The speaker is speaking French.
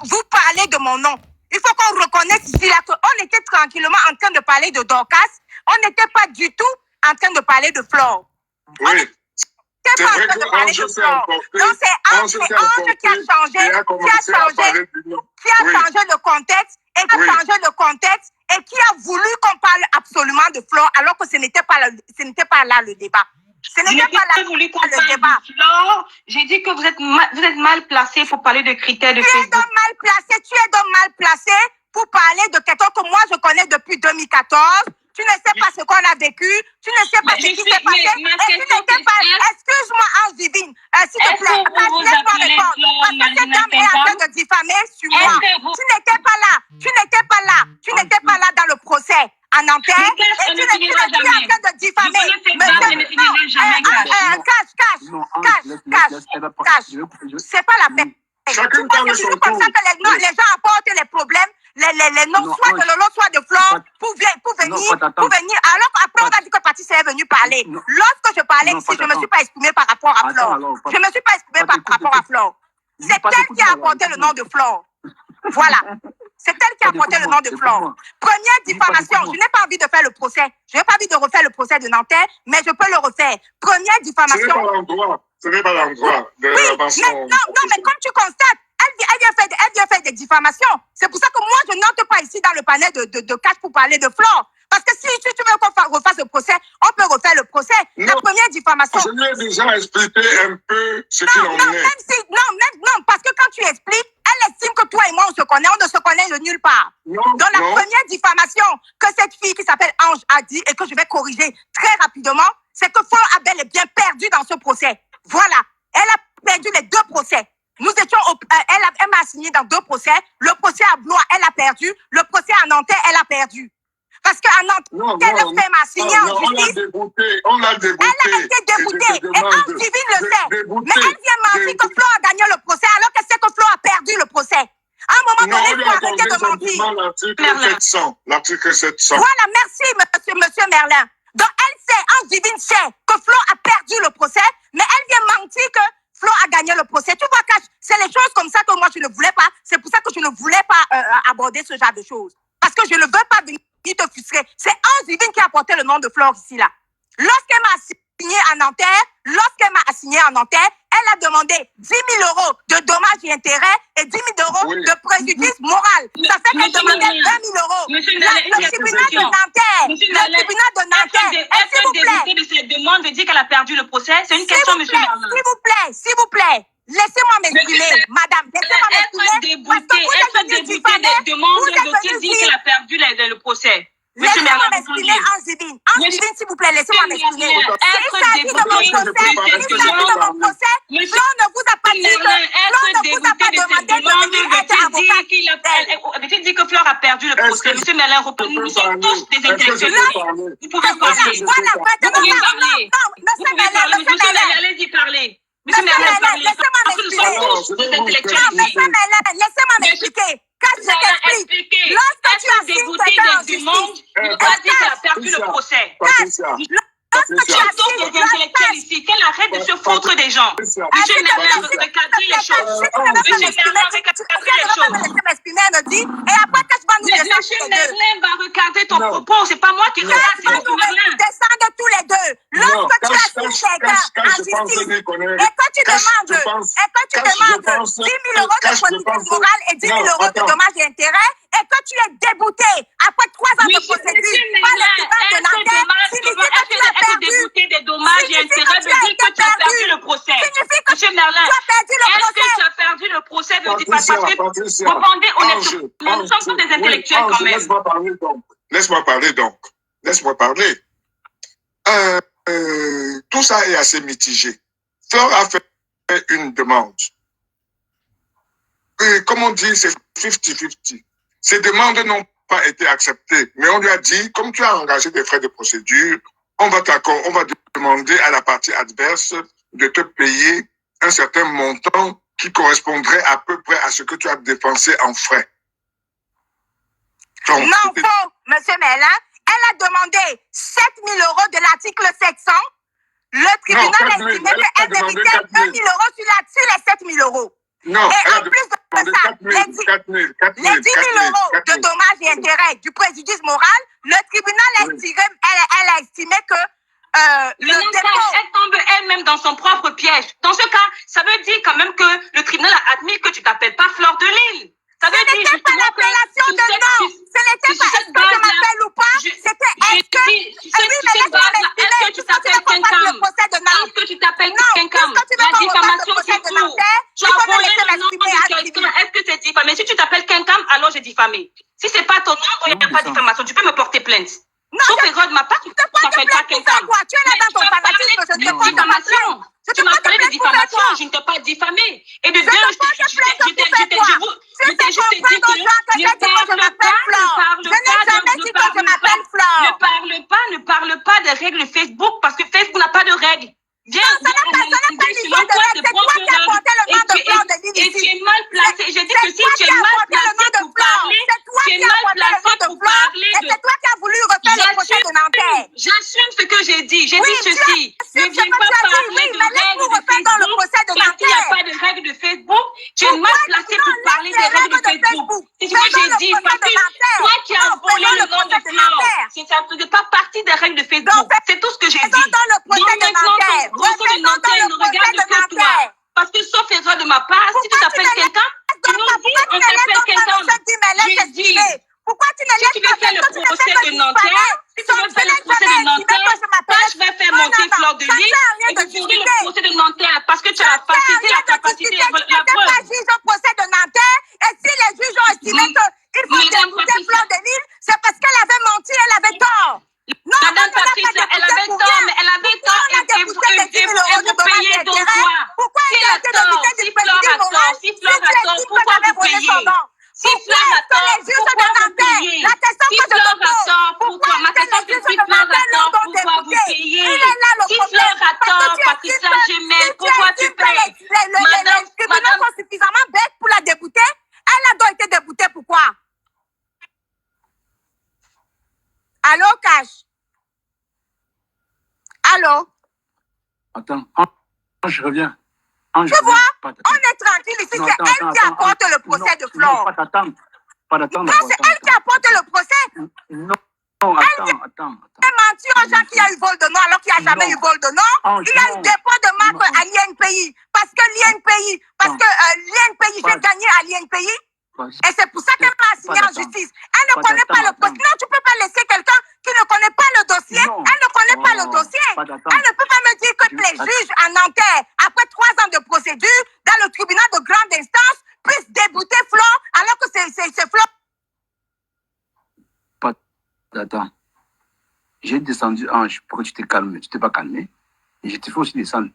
vous parlez de mon nom. Il faut qu'on reconnaisse ici là qu'on était tranquillement en train de parler de Dorcas. On n'était pas du tout en train de parler de Flore. Oui. C'est vrai que Ange s'est emporté. Donc c'est Ange qui a changé, qui a changé le contexte et qui a changé le contexte et qui a voulu qu'on parle absolument de Flore alors que ce n'était pas là le débat. Ce n'était pas là le débat. J'ai dit que vous êtes mal placé pour parler de critères de Facebook. Tu es donc mal placé pour parler de quelqu'un que moi je connais depuis 2014. Tu ne sais pas ce qu'on a vécu, tu ne sais pas ce qui s'est passé, et tu n'étais pas... Excuse-moi, Ange Divine, s'il te plaît, laisse-moi répondre, parce que cette dame est en train de diffamer sur moi. Tu n'étais pas là dans le procès à Nanterre, et tu es en train de diffamer. Cache. C'est pas la peine. Chacun parle son tour. Comme ça que les gens apportent les problèmes, les noms, soit de Lolo, soit de Flore, pour venir. Alors qu'après, on a dit que Patrice est venu parler. Lorsque je parlais ici, je ne me suis pas exprimée par rapport à Flore. Je ne me suis pas exprimée par rapport à Flore. C'est elle qui a apporté le nom de Flore. Voilà. C'est elle qui a apporté le nom de Flore. Première diffamation. Je n'ai pas envie de faire le procès. Je n'ai pas envie de refaire le procès de Nanterre, mais je peux le refaire. Première diffamation. Ce n'est pas l'endroit de l'invention. Non, mais comme tu constates, elle vient faire des diffamations. C'est pour ça que moi, je n'entre pas ici dans le panel de cash pour parler de Flore. Parce que si tu veux qu'on refasse le procès, on peut refaire le procès. La première diffamation. Je lui ai déjà expliqué un peu ce qu'il en est. Non, parce que quand tu expliques, elle estime que toi et moi, on ne se connaît de nulle part. Donc la première diffamation que cette fille qui s'appelle Ange a dit, et que je vais corriger très rapidement, c'est que Flore a bel et bien perdu dans ce procès. Voilà. Elle a perdu les deux procès. Nous étions elle m'a assigné dans deux procès. Le procès à Blois, elle a perdu. Le procès à Nanterre, elle a perdu. Parce qu'à Nanterre, elle m'a assigné en justice. On l'a déboutée. Elle a été déboutée. Et Ange Divine le sait. Mais elle vient mentir que Flore a gagné le procès alors qu'elle sait que Flore a perdu le procès. À un moment donné, il faut arrêter de mentir. L'article 700. Voilà, merci, monsieur Merlin. Donc, elle sait, Ange Divine sait que Flore a perdu le procès, mais elle vient mentir que Flore a gagné le procès. Tu vois, Cash, c'est les choses comme ça que moi, je ne voulais pas. C'est pour ça que je ne voulais pas aborder ce genre de choses. Parce que je ne veux pas venir te frustrer. C'est Ange Divine qui a porté le nom de Flore ici, là. Lorsqu'elle m'a assigné à Nanterre, elle a demandé 10 000 € de dommages et intérêts et 10 000 € de préjudice moral. Ça fait qu'elle demandait 20 000 €. Le tribunal de Nanterre, s'il vous plaît. De cette demande veut dire qu'elle a perdu le procès. C'est une question, monsieur Merlin. S'il vous plaît. Laissez-moi m'exprimer, madame. Laissez-moi m'exprimer. Être déboutée des demandes veut-il dire qu'elle a perdu le procès? Laissez-moi m'exprimer, Ange Divine. Ange Divine, s'il vous plaît, laissez-moi m'exprimer. Il s'agit de mon procès. Flore ne vous a pas dit veut-il dire que Flore a perdu le procès? Monsieur Merlin, nous sommes tous des intellectuels. Vous pouvez parler. Allez-y parler. Monsieur Merlin, laissez-moi m'expliquer. Quand je t'explique, lorsque tu as dégoûté des demandes, il ne pas dire qu'elle a perdu le procès. J'entends des intellectuels ici, qu'elle arrête de se foutre des gens. Monsieur Merlin, recadrer les choses. Monsieur Merlin, recadrer les choses. Monsieur Merlin va recadrer ton propos. C'est pas moi qui regarde, c'est Monsieur Merlin. Descendez tous les deux. Lorsque tu assignes quelqu'un en justice et que tu demandes 10 000 € de préjudice moral et 10 000 € de dommages et intérêts, et que tu es déboutté après 3 ans de procédure par le tribunal de Nanterre, signifie que tu as perdu. Déboutté des dommages et intérêts veut dire que tu as perdu le procès. Monsieur Merlin, est-ce que tu as perdu le procès veut dire parce que répondez honnêtement, nous sommes des intellectuels quand même. Laisse-moi parler donc. Tout ça est assez mitigé. Flore a fait une demande. Et comme on dit, c'est 50-50. Ces demandes n'ont pas été acceptées. Mais on lui a dit, comme tu as engagé des frais de procédure, on va demander à la partie adverse de te payer un certain montant qui correspondrait à peu près à ce que tu as dépensé en frais. Donc, non, faux, monsieur Merlin. Elle a demandé 7 000 € de l'article 700. Le tribunal a estimé qu'elle méritait 2 000 € sur les 7 000 €. Non, et en plus de ça, les 10 000 euros de dommages et intérêts du préjudice moral, le tribunal a estimé, elle a estimé que le dépôt... Elle tombe elle-même dans son propre piège. Dans ce cas, ça veut dire quand même que le tribunal a admis que tu t'appelles pas Fleur de Lille. Ça veut dire n'était pas l'appellation de nom. Ce n'était pas est-ce que je m'appelle ou pas. C'était est-ce que... Est-ce que tu t'appelles Kenkam? Est-ce que tu t'appelles Kenkam? La diffamation qui court. Tu as volé le nom de quelqu'un. Est-ce que c'est diffamé? Si tu t'appelles Kenkam, alors j'ai diffamé. Si c'est pas ton nom, il n'y a pas de diffamation. Tu peux me porter plainte. Sauf erreur de ma part, tu t'appelles pas Kenkam. Tu es là dans ton fanatisme, je te porte ma plainte. Tu m'as parlé de diffamation, je ne t'ai pas diffamé. Et de deux, je t'ai juste dit que ne parle pas des règles Facebook parce que Facebook n'a pas de règles. Viens, ça n'a pas l'histoire de règles, c'est toi qui as porté le nom de Fleur de Lille ici. Et tu es mal placé. J'ai dit que si tu es mal placé pour parler, tu es mal placé pour parler de... Et c'est toi qui as voulu refaire le procès de Nanterre. J'assume ce que j'ai dit. J'ai dit ceci. Ne viens pas parler de règles de Facebook parce qu'il n'y a pas de règles de Facebook. Tu es mal placé pour parler des règles de Facebook. C'est ce que j'ai dit. Parce que toi qui as volé le nom de Fleur, ça ne fait pas partie des règles de Facebook. C'est tout ce que j'ai dit. Dans le procès de Nanterre. Grosso de Nanterre ne regarde que toi. Parce que sauf erreur de ma part, si tu t'appelles quelqu'un, tu nous dis on t'appelle quelqu'un. Je dis, pourquoi tu ne si tu veux faire le procès de Nanterre, si tu veux faire le procès de Nanterre, moi je vais faire monter Fleur de Lille et vous ferez le procès de Nanterre parce que tu as la facilité, la capacité, la preuve. Pas juge au procès de Nanterre et si les juges ont estimé qu'il faut débouter Fleur de Lille, c'est parce qu'elle avait menti, elle avait tort. Non, Madame Patricia, elle avait tort, mais elle avait tort et vous payez donc quoi? Pourquoi elle a été débutée du préjudice moral? Si Fleur a tort, pourquoi vous payez? Si Fleur a tort, pourquoi vous payez? Si Fleur a tort, pourquoi? Ma question c'est si Fleur a tort, pourquoi vous payez? Si Fleur a tort, Patricia Gemel, pourquoi tu payes? Les tribunaux sont suffisamment bêtes pour la débouter. Elle a donc été déboutée, pourquoi? Allô, Cash? Allô? Attends, je reviens. Tu vois, on est tranquille ici, c'est elle qui apporte le procès de Fleur. Non, pas d'attendre. Non, c'est elle qui apporte le procès. Non, attends. Elle mentit aux gens qu'il y a eu vol de nom alors qu'il n'y a jamais eu vol de nom. Il y a eu dépôt de marque à l'INPI. Parce que l'INPI, j'ai gagné à l'INPI. Et c'est pour ça qu'elle m'a assigné en justice. Elle ne connaît pas le procès. Non, tu ne peux pas laisser quelqu'un qui ne connaît pas le dossier. Elle ne connaît pas le dossier. Elle ne peut pas me dire que les juges en Nanterre, après 3 ans de procédure, dans le tribunal de grande instance, puissent débouter Fleur alors que c'est Fleur. Attends. J'ai descendu Ange pour que tu te calmes. Tu t'es pas calmé. Et je te fais aussi descendre.